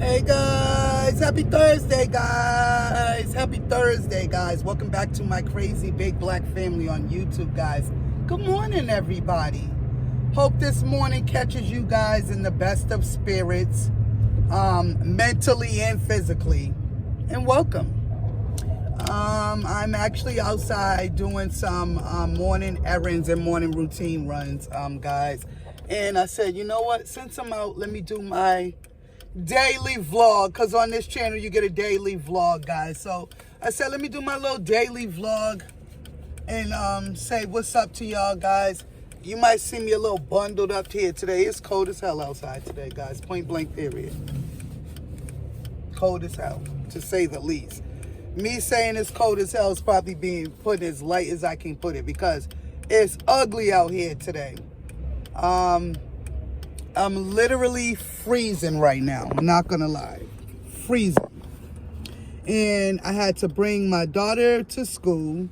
Hey guys, happy Thursday guys. Happy Thursday guys. Welcome back to my crazy big black family on YouTube guys. Good morning everybody. Hope this morning catches you guys in the best of spirits, mentally and physically. And welcome. I'm actually outside doing some morning errands and morning routine runs, guys. And I said, you know what, since I'm out, let me do my daily vlog, because on this channel you get a daily vlog guys. So I said let me do my little daily vlog and say what's up to y'all guys. You might see me a little bundled up here today. It's cold as hell outside today guys, point blank period. Cold as hell, to say the least. Me saying it's cold as hell is probably being put as light as I can put it, because it's ugly out here today. I'm literally freezing right now. I'm not gonna lie, freezing. And I had to bring my daughter to school.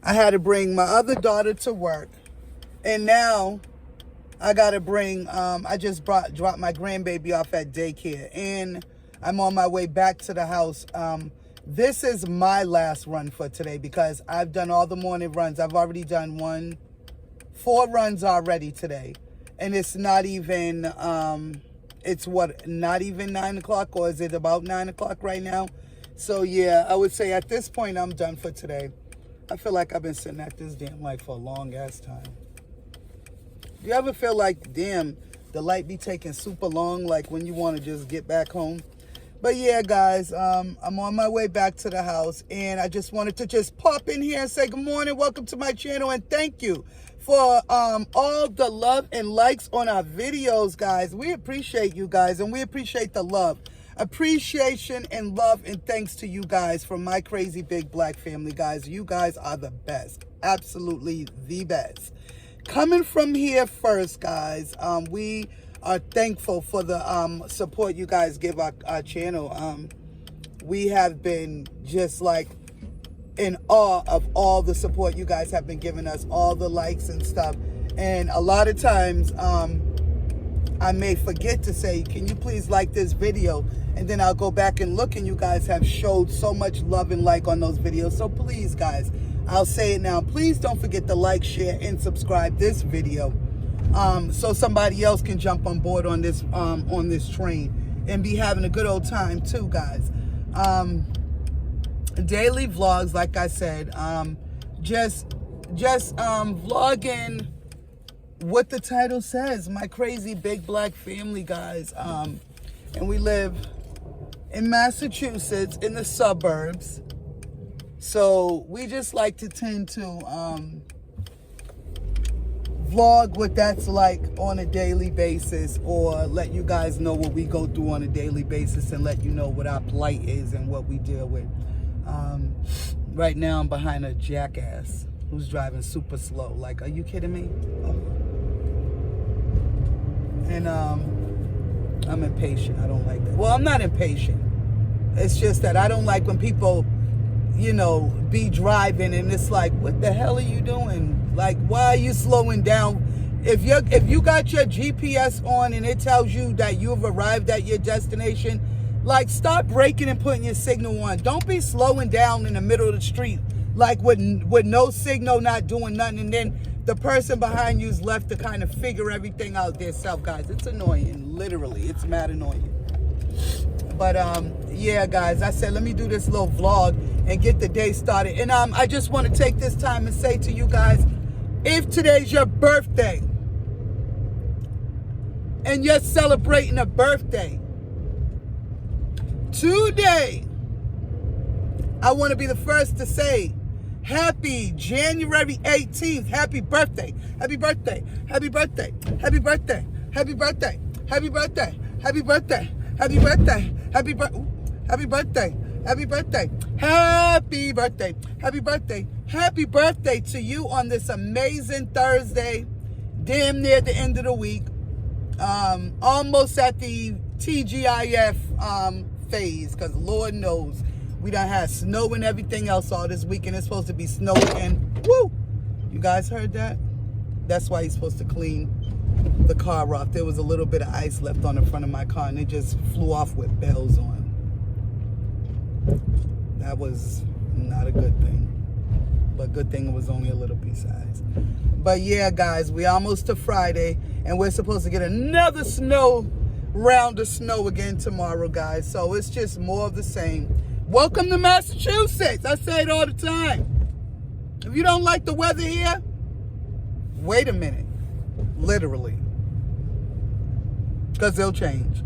I had to bring my other daughter to work. And now I gotta bring, I just dropped my grandbaby off at daycare. And I'm on my way back to the house. This is my last run for today because I've done all the morning runs. I've already done 4 runs already today. And it's not even, it's what, not even 9 o'clock, or is it about 9 o'clock right now? So yeah, I would say at this point, I'm done for today. I feel like I've been sitting at this damn light for a long ass time. Do you ever feel like, damn, the light be taking super long, like when you want to just get back home? But yeah, guys, I'm on my way back to the house, and I just wanted to just pop in here and say good morning, welcome to my channel, and thank you for all the love and likes on our videos, guys. We appreciate you guys, and we appreciate the love. Appreciation and love and thanks to you guys from my crazy big black family, guys. You guys are the best, absolutely the best. Coming from here first, guys, we are thankful for the support you guys give our channel. We have been just like in awe of all the support you guys have been giving us, all the likes and stuff. And a lot of times I may forget to say, can you please like this video? And then I'll go back and look, and you guys have showed so much love and like on those videos. So please guys, I'll say it now, please don't forget to like, share, and subscribe this video, so somebody else can jump on board on this train and be having a good old time too, guys. Daily vlogs, like I said, just vlogging what the title says, my crazy big black family, guys. And we live in Massachusetts in the suburbs, so we just like to tend to vlog what that's like on a daily basis, or let you guys know what we go through on a daily basis, and let you know what our plight is and what we deal with. Right now I'm behind a jackass who's driving super slow. Like, are you kidding me? Oh. And I'm impatient. I don't like that. Well, I'm not impatient. It's just that I don't like when people, you know, be driving and it's like, what the hell are you doing? Like, why are you slowing down? If you got your GPS on and it tells you that you've arrived at your destination, like, stop braking and putting your signal on. Don't be slowing down in the middle of the street, like with no signal, not doing nothing, and then the person behind you's left to kind of figure everything out themselves, guys. It's annoying, literally. It's mad annoying. But yeah, guys, I said let me do this little vlog and get the day started. And I just want to take this time and say to you guys, if today's your birthday and you're celebrating a birthday, today, I want to be the first to say, happy January 18th. Happy birthday. Happy birthday. Happy birthday. Happy birthday. Happy birthday. Happy birthday. Happy birthday. Happy birthday. Happy birthday. Happy birthday. Happy birthday. Happy birthday. Happy birthday. Happy birthday to you on this amazing Thursday. Damn near the end of the week. Almost at the TGIF phase, because Lord knows we done had snow and everything else all this weekend. It's supposed to be snowing, and woo! You guys heard that? That's why he's supposed to clean the car off. There was a little bit of ice left on the front of my car, and it just flew off with bells on. That was not a good thing. But good thing it was only a little pea size. But yeah, guys, we almost to Friday, and we're supposed to get another round of snow again tomorrow, guys. So it's just more of the same. Welcome to Massachusetts. I say it all the time. If you don't like the weather here, wait a minute. Literally. Because they'll change.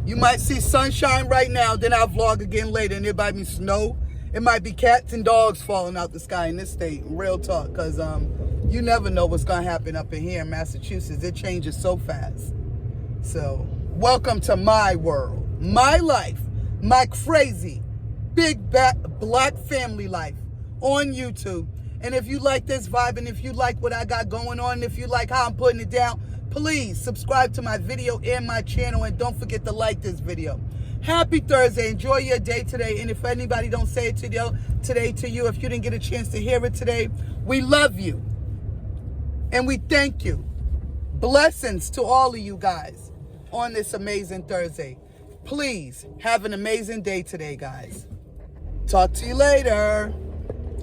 You might see sunshine right now, then I'll vlog again later, and it might be snow. It might be cats and dogs falling out the sky in this state. Real talk, because you never know what's going to happen up in here in Massachusetts. It changes so fast. So, welcome to my world, my life, my crazy, big black family life on YouTube. And if you like this vibe, and if you like what I got going on, if you like how I'm putting it down, please subscribe to my video and my channel, and don't forget to like this video. Happy Thursday. Enjoy your day today. And if anybody don't say it today to you, if you didn't get a chance to hear it today, we love you. And we thank you. Blessings to all of you guys on this amazing Thursday. Please have an amazing day today, guys. Talk to you later.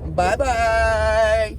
Bye-bye.